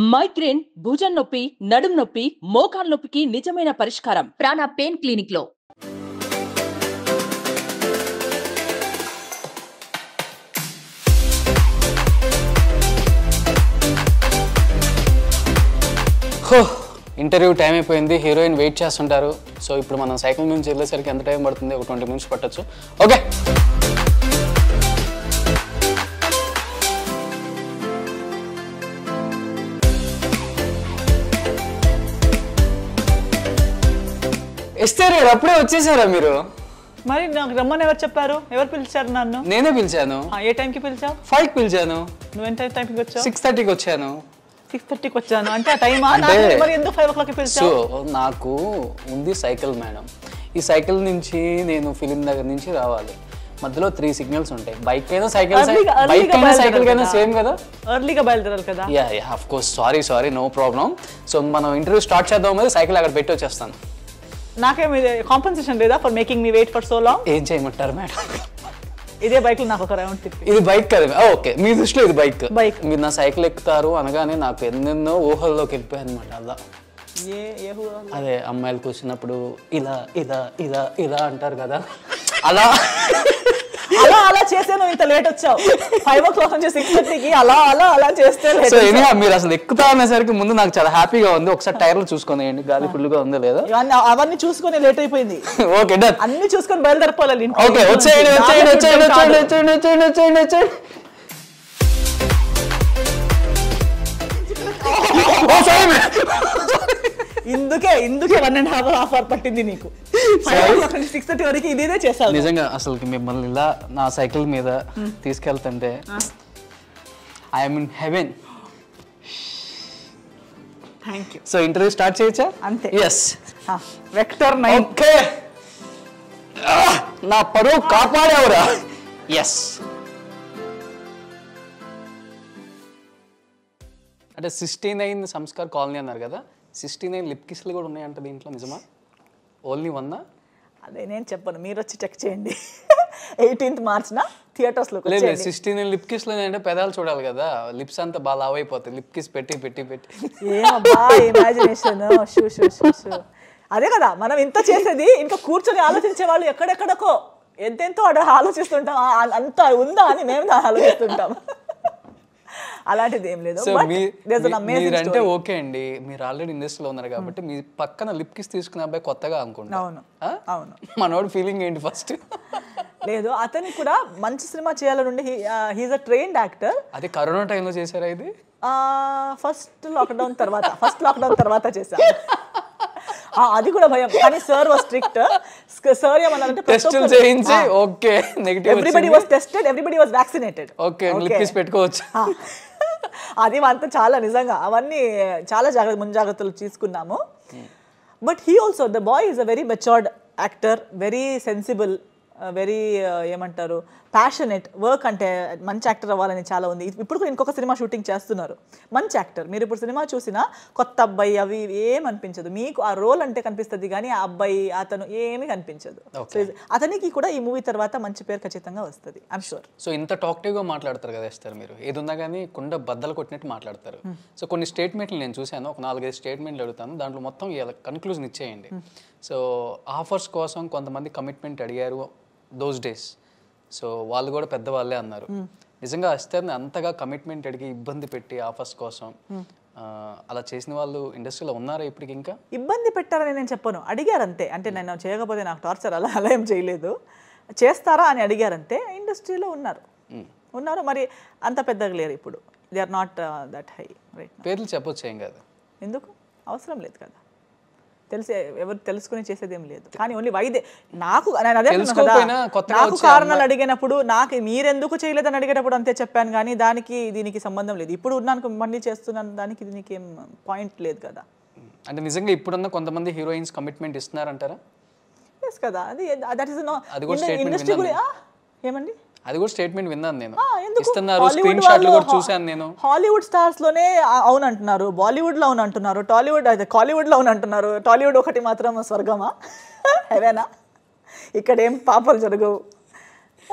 Migraine, భుజం నొప్పి, నడుం నొప్పి, మోకాలు నొప్పికి నిజమైన పరిష్కారం ప్రాణ పెయిన్ క్లినిక్ లో. ఇంటర్వ్యూ టైం అయిపోయింది, హీరోయిన్ వెయిట్ చేస్తుంటారు. సో ఇప్పుడు మనం సైకిల్ నుంచి వెళ్ళేసరికి ఎంత టైం పడుతుంది? ఒక 20 minutes పట్టచ్చు. ఓకే, ఎస్టర్ గారు అప్పుడే వచ్చేసారా మీరు? మరి నాకు రమ్మని ఎవరు చెప్పారు? ఎవరు పిలిచారు నన్ను? నేనే పిలిచాను. ఏ టైంకి పిలిచావు? 5కి పిలిచాను. నువ్వు ఎంత టైంకి వచ్చావు? 6:30కి వచ్చాను. 6:30కి వచ్చాను అంటే ఆ టైమా? మరి ఎందుకు 5 o'clockకి పిలిచావు? సో నాకు ఉంది సైకిల్ మేడం. ఈ సైకిల్ నుంచి నేను ఫిలిం దగ్గర నుంచి రావాలి. మధ్యలో 3 సిగ్నల్స్ ఉంటాయి. బైక్ అయినా సైకిల్, బైక్ అయినా సైకిల్ అయినా సేమ్ కదా. ఎర్లీగా బయలుదేరాలి కదా. Yeah yeah of course. Sorry no problem. So మనం ఇంటర్వ్యూ స్టార్ట్ చేద్దాం. మరి సైకిల్ అక్కడ పెట్టి వచ్చేస్తాను. నాకేమి కాంపెన్సేషన్ లేదా for making me wait for so long? ఏం చేయమంటారు మేడం? ఇదే బైక్ లో నాకు ఒక రౌండ్ తిప్పి. ఇది బైక్ కదా? ఓకే, మీ దృష్టిలో ఇది బైక్. బైక్. మీరు నా సైకిల్ ఎక్కుతారు అనగానే నాకు ఎన్నెన్నో ఊహల్లోకి వెళ్ళిపోయాయి అనమాట. అలా అదే అమ్మాయిలు కూర్చున్నప్పుడు ఇలా ఇలా ఇలా ఇలా అంటారు కదా, అలా అలా అలా చేస్తే నువ్వు ఇంత లేట్ వచ్చావు. 5 o'clock నుంచి 6:30కి అలా అలా అలా చేస్తే సో ఎనీహా మీరు అసలు ఎక్కుతా అనేసరికి ముందు నాకు చాలా హ్యాపీగా ఉంది. ఒకసారి టైర్లు చూసుకొని గాలి ఫుల్గా ఉందో లేదా అవన్నీ చూసుకొని లేట్ అయిపోయింది. Okay done. అన్ని చూసుకొని బయలుదేరిపోవాలి. ఓకే వచ్చేయండి వచ్చేయండి వచ్చేయండి వచ్చేయండి వచ్చేయండి వచ్చేయండి వచ్చేయండి వచ్చేయండి. ఇందుకే 1.5 hour పట్టింది నీకు. 6:30 వరకు ఇదే చేస్తావు. నిజంగా అసలు మిమ్మల్ని ఇలా నా సైకిల్ మీద తీసుకెళ్తుంటే I'm in heaven. Thank you. So interview start చేయొచ్చా? అంతే. ఎస్. వెక్టర్ 9. ఓకే, నా పరువు కాపాడేవరా? ఎస్. అంటే 69 సంస్కార్ కాలనీ అన్నారు కదా, 69 లిప్ కిస్లు కూడా ఉన్నాయంట దీంట్లో, నిజమా? ఓన్లీ 1? అదే నేను చెప్పను, మీరు వచ్చి చెక్ చేయండి. 18th March థియేటర్స్ లో. లేదు 69 లిప్ కిస్లు అంటే పెదాలు చూడాలి కదా, లిప్స్ అంతా బాగా లావ్ అయిపోతాయి లిప్ కిస్ పెట్టి పెట్టి పెట్టి. ఏమబ్బా ఇమాజినేషన్. అదే కదా మనం ఇంత చేసేది. ఇంకా కూర్చొని ఆలోచించే వాళ్ళు ఎక్కడెక్కడికో ఎంతెంతో ఆలోచిస్తుంటాం. అంత ఉందా అని మేము ఆలోచిస్తుంటాం. అలాంటిది ఏం లేదు. మీరంటే ఓకే అండి, మీరు ఆల్రెడీ ఇండస్ట్రీలో ఉన్నారు కాబట్టి మీ పక్కన లిప్ కిస్ తీసుకునే అబ్బాయి కొత్తగా అనుకుంటా. అవును. మనోడు ఫీలింగ్ ఏంటి ఫస్ట్? లేదు, అతనికి కూడా మంచి సినిమా చేయాలని హీఈస్ అ ట్రైన్డ్ యాక్టర్. అది కరోనా టైంలో చేశారా ఇది? ఫస్ట్ లాక్డౌన్ తర్వాత చేశాను. అది కూడా భయం, కానీ సార్ వాస్ స్ట్రిక్ట్. సార్ ఏమన్నారంటే టెస్టులు చేయించి okay negative everybody was tested, everybody was vaccinated. Okay lip kiss పెట్టుకోవచ్చు. అది అంతా చాలా నిజంగా అవన్నీ చాలా ముంజాగ్రత్తలు తీసుకున్నాము. But he also the boy is a very matured actor, very sensible, very ఏమంటారు ప్యాషనెట్. వర్క్ అంటే మంచి యాక్టర్ అవ్వాలని చాలా ఉంది. ఇప్పుడు కూడా ఇంకొక సినిమా షూటింగ్ చేస్తున్నారు. మంచి యాక్టర్. మీరు ఇప్పుడు సినిమా చూసినా కొత్త అబ్బాయి అవి ఏమనిపించదు మీకు. ఆ రోల్ అంటే కనిపిస్తుంది కానీ ఆ అబ్బాయి అతను ఏమీ కనిపించదు. అతనికి కూడా ఈ మూవీ తర్వాత మంచి పేరు ఖచ్చితంగా వస్తుంది, ఐఎమ్ షూర్. సో ఇంత టాక్టివ్గా మాట్లాడతారు కదా ఎస్తారు మీరు, ఏది ఉన్నా కానీ కుండ బద్దలు కొట్టినట్టు మాట్లాడతారు. సో కొన్ని స్టేట్మెంట్లు నేను చూశాను, ఒక 4-5 స్టేట్మెంట్లు అడుగుతాను, దాంట్లో మొత్తం కన్క్లూజన్ ఇచ్చేయండి. సో ఆఫర్స్ కోసం కొంతమంది కమిట్మెంట్ అడిగారు దోస్ డేస్. సో వాళ్ళు కూడా పెద్దవాళ్ళే అన్నారు. నిజంగా అస్తర్ని అంతగా కమిట్మెంట్ అడిగి ఇబ్బంది పెట్టి ఆఫర్స్ కోసం అలా చేసిన వాళ్ళు ఇండస్ట్రీలో ఉన్నారా ఇప్పటికి? ఇంకా ఇబ్బంది పెట్టారని నేను చెప్పను, అడిగారంతే. అంటే నేను చేయకపోతే నాకు టార్చర్ అలా ఏం చేయలేదు. చేస్తారా అని అడిగారంతే. ఇండస్ట్రీలో ఉన్నారు మరి అంత పెద్దగా లేరు ఇప్పుడు. They are not that high right. పేర్లు చెప్పొచ్చు ఏం కాదు, ఎందుకు అవసరం లేదు కదా, ఎవరు తెలుసుకుని చేసేదేం లేదు. కానీ ఓన్లీ నాకు కారణాలు అడిగినప్పుడు నాకు మీరెందుకు చేయలేదని అడిగేటప్పుడు అంతే చెప్పాను, కానీ దానికి దీనికి సంబంధం లేదు. ఇప్పుడు ఉన్నాను మళ్ళీ చేస్తున్నాను, దానికి దీనికి ఏం పాయింట్ లేదు కదా. అంటే నిజంగా ఇప్పుడున్న కొంతమంది హీరోయిన్స్ కమిట్మెంట్ ఇస్తున్నారంటారా? ఎస్ కదా, అది ఇండస్ట్రీ ఏమండి, అది కూడా స్టేట్మెంట్ విన్నాను నేను. ఇస్తున్నారు, స్క్రీన్ షాట్లు కూడా చూశాను నేను. హాలీవుడ్ స్టార్స్ లోనే అవునంటున్నారు, బాలీవుడ్ లో అవునంటున్నారు, కాలీవుడ్ లో అవునంటున్నారు. టాలీవుడ్ ఒకటి మాత్రం స్వర్గమా, హెవెనా? ఇక్కడ ఏం పాపాలు జరగవు.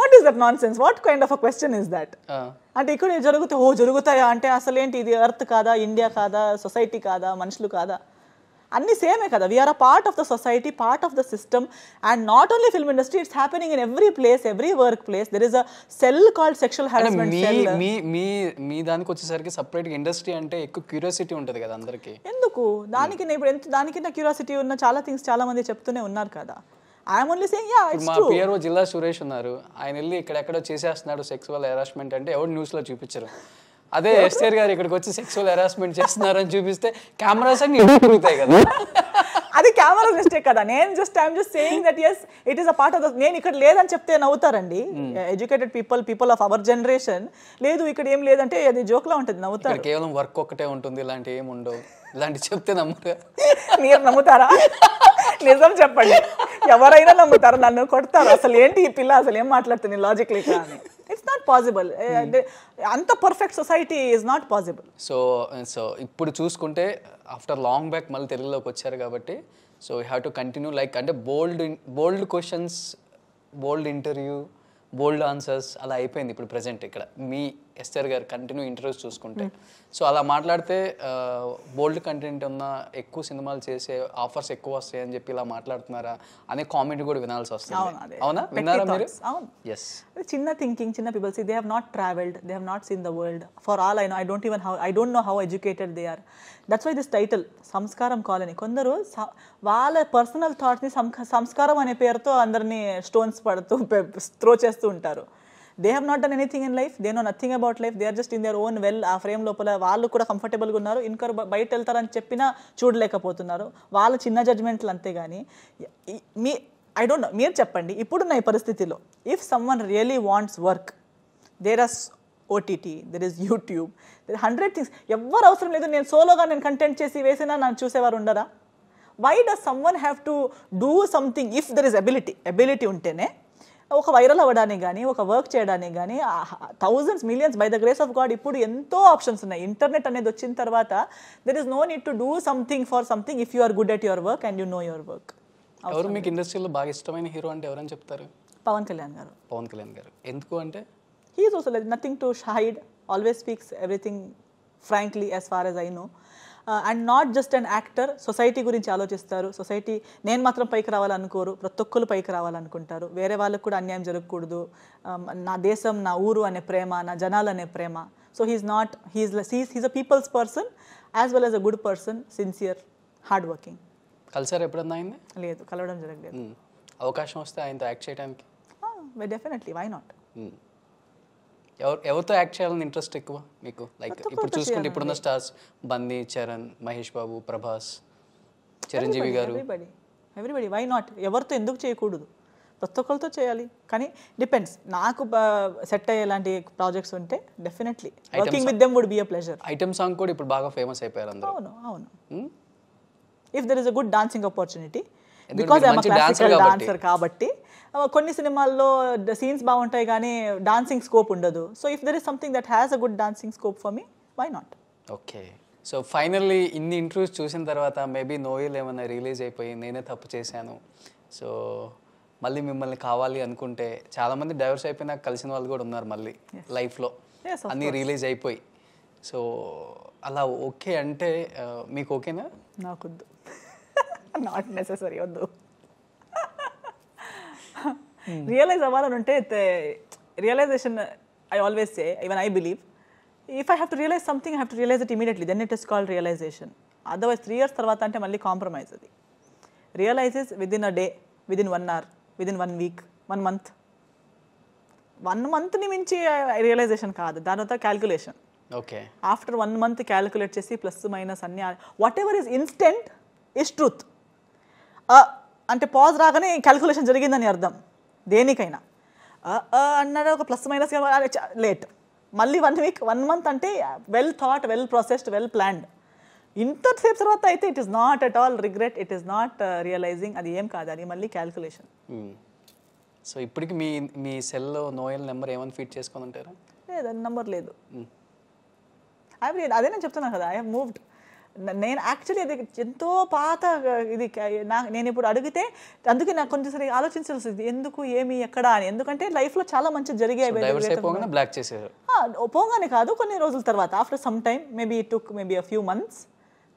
What is that non sense? What kind of a question is that? అంటే ఇక్కడ జరుగుతాయా అంటే అసలు ఏంటి, ఇది ఎర్త్ కాదా, ఇండియా కాదా, సొసైటీ కాదా, మనుషులు కాదా? అన్ని సేమే కదా. We are a part of the society, part of the system. And not only film industry, it's happening in every place, every work place. There is a cell called sexual harassment cell. మీ దానికి వచ్చేసరికి సపరేట్గా industry అంటే ఎక్కువ curiosity ఉంటుంది కదా అందరికీ. ఎందుకు దానికి ఇప్పుడు దానికింత క్యూరియాసిటీ ఉన్న చాలా థింగ్స్ చాలా మంది చెప్తూనే ఉన్నారు కదా. I'm only saying yeah it's మా ట్రూ. పిఆర్ఓ జిల్లా సురేష్ ఉన్నారు, ఆయన వెళ్ళి ఇక్కడెక్కడో చేసేస్తున్నాడు సెక్సువల్ హెరాస్మెంట్ అంటే ఎవరు న్యూస్లో చూపించరు. అదే ఎస్ఆర్ గారు ఇక్కడికి వచ్చి సెక్సువల్ హెరాస్మెంట్ చేస్తున్నారని చూపిస్తే కెమెరాస్ అన్ని తిరుగుతాయి కదా. అది కెమెరా మిస్టేక్ కదా. I'm just saying that yes it is a part of the. నేను ఇక్కడ లేదని చెప్తే నవ్వుతారండి educated people of our generation. లేదు ఇక్కడ ఏం లేదంటే అది జోక్లా ఉంటుంది, నవ్వుతారు. కేవలం వర్క్ ఒక్కటే ఉంటుంది, ఇలాంటి ఏమి ఉండవు, ఇలాంటి చెప్తే నమ్మరు. మీరు నమ్ముతారా? నిజం చెప్పండి, ఎవరైనా నమ్ముతారు, నన్ను కొడతారు. అసలు ఏంటి ఈ పిల్ల, అసలు ఏం మాట్లాడుతుంది లాజిక్లీ కానీ. It's not possible. అంత perfect society is not possible. So ఇప్పుడు చూసుకుంటే ఆఫ్టర్ లాంగ్ బ్యాక్ మళ్ళీ తెలుగులోకి వచ్చారు కాబట్టి so you have to continue like అంటే bold questions, bold interview, bold answers అలా అయిపోయింది ఇప్పుడు ప్రజెంట్ ఇక్కడ మీ ఎస్ఆర్ గారు కంటిన్యూ ఇంటర్వ్యూస్ చూసుకుంటే. సో అలా మాట్లాడితే బోల్డ్ కంటెంట్ ఉన్న ఎక్కువ సినిమాలు చేసే ఆఫర్స్ ఎక్కువ వస్తాయి అని చెప్పి ఇలా మాట్లాడుతున్నారా అనే కామెంట్ కూడా వినాల్సి వస్తుంది. అవునా, విన్నారా మీరు? ఎస్. చిన్న థింకింగ్, చిన్న people they have not travelled, they have not seen the world. For all I know, I don't know how educated they are. That's why this title సంస్కారం కాలనీ. కొందరు వాళ్ళ పర్సనల్ థాట్స్ని సంస్కారం అనే పేరుతో అందరినీ స్టోన్స్ పడుతూ త్రో చేస్తూ ఉంటారు. They have not done anything in life, they know nothing about life, they are just in their own well. ఆ ఫ్రేమ్ లోపల వాళ్ళు కూడా కంఫర్టబుల్గా ఉన్నారు, ఇంకొకరు బయట వెళ్తారని చెప్పినా చూడలేకపోతున్నారు. వాళ్ళ చిన్న జడ్జ్మెంట్లు అంతేగాని ఐ డోంట్ నో. మీరు చెప్పండి, ఇప్పుడున్న ఈ పరిస్థితిలో if someone really wants work, there are OTT, there is YouTube, there are 100 things. ఎవ్వరు అవసరం లేదు, నేను సోలోగా కంటెంట్ చేసి వేసినా నన్ను చూసేవారు ఉండరా? Why does someone have to do something? If there is ability ఉంటేనే ఒక వైరల్ అవ్వడానికి కానీ, ఒక వర్క్ చేయడానికి కానీ, thousands, millions by the grace of God ఇప్పుడు ఎంతో ఆప్షన్స్ ఉన్నాయి. ఇంటర్నెట్ అనేది వచ్చిన తర్వాత there is no need to do something for something if you are good at your work and you know your work. ఎవరు మీకు ఇండస్ట్రీలో బాగా ఇష్టమైన హీరో అంటే ఎవరని చెప్తారు? పవన్ కళ్యాణ్ గారు. పవన్ కళ్యాణ్ గారు ఎందుకు అంటే he is also like nothing to hide, always speaks everything frankly as far as I know, and not just an actor. Society గురించి ఆలోచిస్తారు. సొసైటీ నేను మాత్రం పైకి రావాలనుకోరు, ప్రతి ఒక్కరు పైకి రావాలనుకుంటారు. వేరే వాళ్ళకు కూడా అన్యాయం జరగకూడదు, నా దేశం, నా ఊరు అనే ప్రేమ, నా జనాలు అనే ప్రేమ. So he's a people's person as well as a good person, sincere, hard working. కలిసారు ఎప్పుడన్నా ఆయన్ని? లేదు, కలవడం జరగలేదు. అవకాశం వస్తే ఆయనతో యాక్ట్ చేయడానికి డెఫినెట్లీ, వై నాట్. ఎవరితో యాక్ట్ చేయాలని ఇంట్రెస్ట్ ఎక్కువ మీకు? లైక్ ఇప్పుడు చూసుకుంటే ఇప్పుడున్న stars Bunny, Charan, Mahesh Babu, Prabhas, Chiranjeevi garu. Everybody, why not? ఎవరితో ఎందుకు చేయకూడదు? ప్రతి ఒక్కరితో చేయాలి. కానీ డిపెండ్స్. నాకు సెట్ అయ్యేలాంటి ప్రాజెక్ట్స్ ఉంటే definitely working with them would be a pleasure. Item song కూడా ఇప్పుడు బాగా ఫేమస్ అయిపోయారు అందరూ. అవును. If there is a good dancing opportunity, because I'm classical dancer కాబట్టి కొన్ని సినిమాల్లో సీన్స్ బాగుంటాయి కానీ డాన్సింగ్ స్కోప్ ఉండదు. So if there is something that has a good dancing scope for me, why not? Okay. So finally ఇన్ని interviews చూసిన తర్వాత maybe Noel ఏమైనా రిలీజ్ అయిపోయి నేనే తప్పు చేశాను, సో మళ్ళీ మిమ్మల్ని కావాలి అనుకుంటే చాలామంది డైవర్స్ అయిపోయినా కలిసిన వాళ్ళు కూడా ఉన్నారు మళ్ళీ లైఫ్లో, అన్నీ రిలీజ్ అయిపోయి. సో అలా ఓకే అంటే మీకు ఓకేనా? నాకొద్దు, నాట్ నెసెసరీ, వద్దు. రియలైజ్ అవ్వాలని ఉంటే realization, I always say, even I believe, if I have to realize something I have to realize it immediately, then it is called realization. Otherwise 3 years తర్వాత అంటే మళ్ళీ కాంప్రమైజ్. అది realizes within a day, within 1 hour, within 1 week, 1 month. 1 monthని మించి realization కాదు, దాని తర్వాత calculation. Okay. After 1 month calculate చేసి ప్లస్ మైనస్ అన్ని, whatever is instant is truth. అంటే పాజ్ రాగానే క్యాల్కులేషన్ జరిగిందని అర్థం దేనికైనా. అన్నాడు ఒక ప్లస్ మైనస్ లేట్, మళ్ళీ 1 week, 1 month అంటే well thought, well processed, well planned. ఇంతసేపు తర్వాత అయితే it is not at all regret, it is not realizing, అది ఏం కాదు, అది మళ్ళీ క్యాల్కులేషన్. సో ఇప్పటికి మీ సెల్లో నోయల్ నెంబర్ ఏమైనా ఫీడ్ చేసుకొని ఉంటారా? లేదు, నెంబర్ లేదు. అదే నేను చెప్తున్నాను కదా, ఐ హ్యావ్ మూవ్డ్. నేను యాక్చువల్లీ అది ఎంతో పాత ఇది నేను ఇప్పుడు అడిగితే అందుకే నాకు కొంచెం సరిగా ఆలోచించాల్సి ఎందుకు ఏమి ఎక్కడ అని, ఎందుకంటే లైఫ్లో చాలా మంచి జరిగాయి. బ్లాక్ చేశారు పోగానే కాదు, కొన్ని రోజుల తర్వాత after some time maybe it took maybe a few months.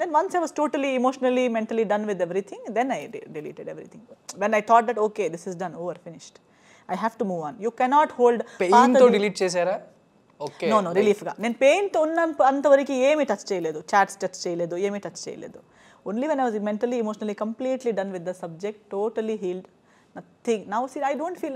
Then once I was totally emotionally, mentally done with everything, then I deleted everything. When I thought that okay, this is done, over, finished. I have to move on. You cannot hold. Pain తో delete చేశారా? Okay. No, relief గా. నేను pain తో ఉన్న అంతవరకు ఏమీ touch చేయలేదు, charts touch చేయలేదు, ఏమీ టచ్ చేయలేదు. Only when I was mentally, emotionally completely done with the subject, totally healed. Nothing. Now see, I don't feel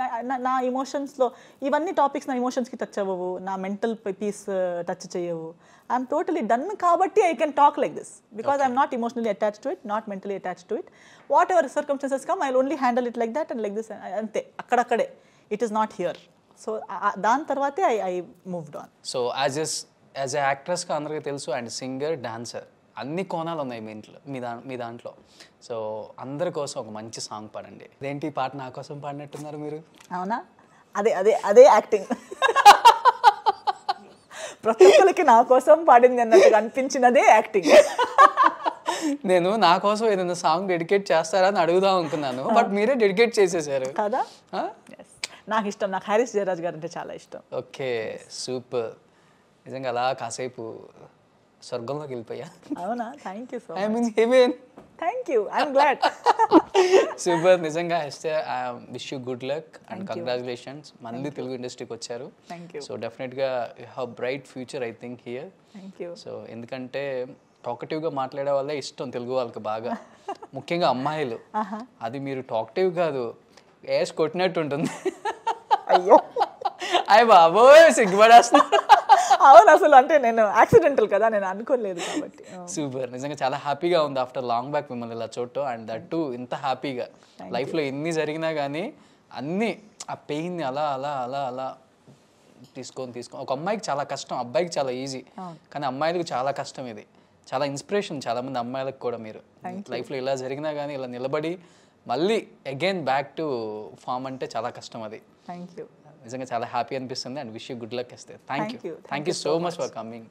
నా ఎమోషన్స్లో ఇవన్నీ టాపిక్స్ నా ఎమోషన్స్కి టచ్ అవ్వవు, నా మెంటల్ పీస్ టచ్ చేయవు. ఐఎమ్ టోటలీ డన్ కాబట్టి I can talk like this because I'm not emotionally attached to it, not mentally attached to it. Whatever circumstances come I only handle it like that and like this, అంతే, అక్కడక్కడే. It is not here. So దాని తర్వాతే I moved on. So as a యాక్ట్రెస్గా అందరికీ తెలుసు, and singer, dancer, అన్ని కోణాలు ఉన్నాయి మీ ఇంట్లో, మీ దాంట్లో. సో అందరి కోసం ఒక మంచి సాంగ్ పాడండి. ఇదేంటి పాట నా కోసం పాడినట్టున్నారు మీరు? అవునా? అదే అదే అదే యాక్టింగ్. ప్రతి ఒక్కరికి నా కోసం పాడింది అన్నట్టుగా అనిపించినదే యాక్టింగ్. నేను నా కోసం ఏదైనా సాంగ్ డెడికేట్ చేస్తారా అని అడుగుదాం అనుకున్నాను, బట్ మీరే డెడికేట్ చేసేసారు కదా. నాకు ఇష్టం, నాకు హారిస్ జయరాజ్ గారు అంటే చాలా ఇష్టం. Okay, super. నిజంగా అలా కాసేపు స్వర్గంలోకి వెళ్ళిపోయా. అవునా? Thank you so much. I mean heaven. Thank you, I'm glad. Super. నిజంగా Esther, I wish you good luck and congratulations. మళ్ళీ తెలుగు ఇండస్ట్రీకి వచ్చారు. సో డెఫినెట్గా you have bright future I think here. Thank you. So ఎందుకంటే టాకటివ్గా మాట్లాడే వాళ్ళే ఇష్టం తెలుగు వాళ్ళకి బాగా, ముఖ్యంగా అమ్మాయిలు. అది మీరు టాకటివ్ కాదు, ఏస్ కొట్టినట్టు ఉంటుంది. అయ్యో అయ్య బాబోయ్, సిగ్గుపడేస్తున్నా. అవును, అసలు అంటే నేను యాక్సిడెంటల్ కదా, నేను అనుకోలేదు కాబట్టి. సూపర్. నిజంగా చాలా హ్యాపీగా ఉంది ఆఫ్టర్ లాంగ్ బ్యాక్ మిమ్మల్ని ఇలా చూడటం, అండ్ దట్ టు ఇంత హ్యాపీగా. లైఫ్లో ఎన్ని జరిగినా కానీ అన్నీ ఆ పెయిన్ని అలా అలా అలా అలా తీసుకొని ఒక అమ్మాయికి చాలా కష్టం, అబ్బాయికి చాలా ఈజీ, కానీ అమ్మాయిలకు చాలా కష్టం. ఇది చాలా ఇన్స్పిరేషన్ చాలామంది అమ్మాయిలకు కూడా. మీరు లైఫ్లో ఇలా జరిగినా కానీ ఇలా నిలబడి మళ్ళీ అగైన్ బ్యాక్ టు ఫామ్ అంటే చాలా కష్టం అది. Thank you. నిజంగా చాలా హ్యాపీ అనిపిస్తుంది, and wish you good luck. Thank you so much for coming.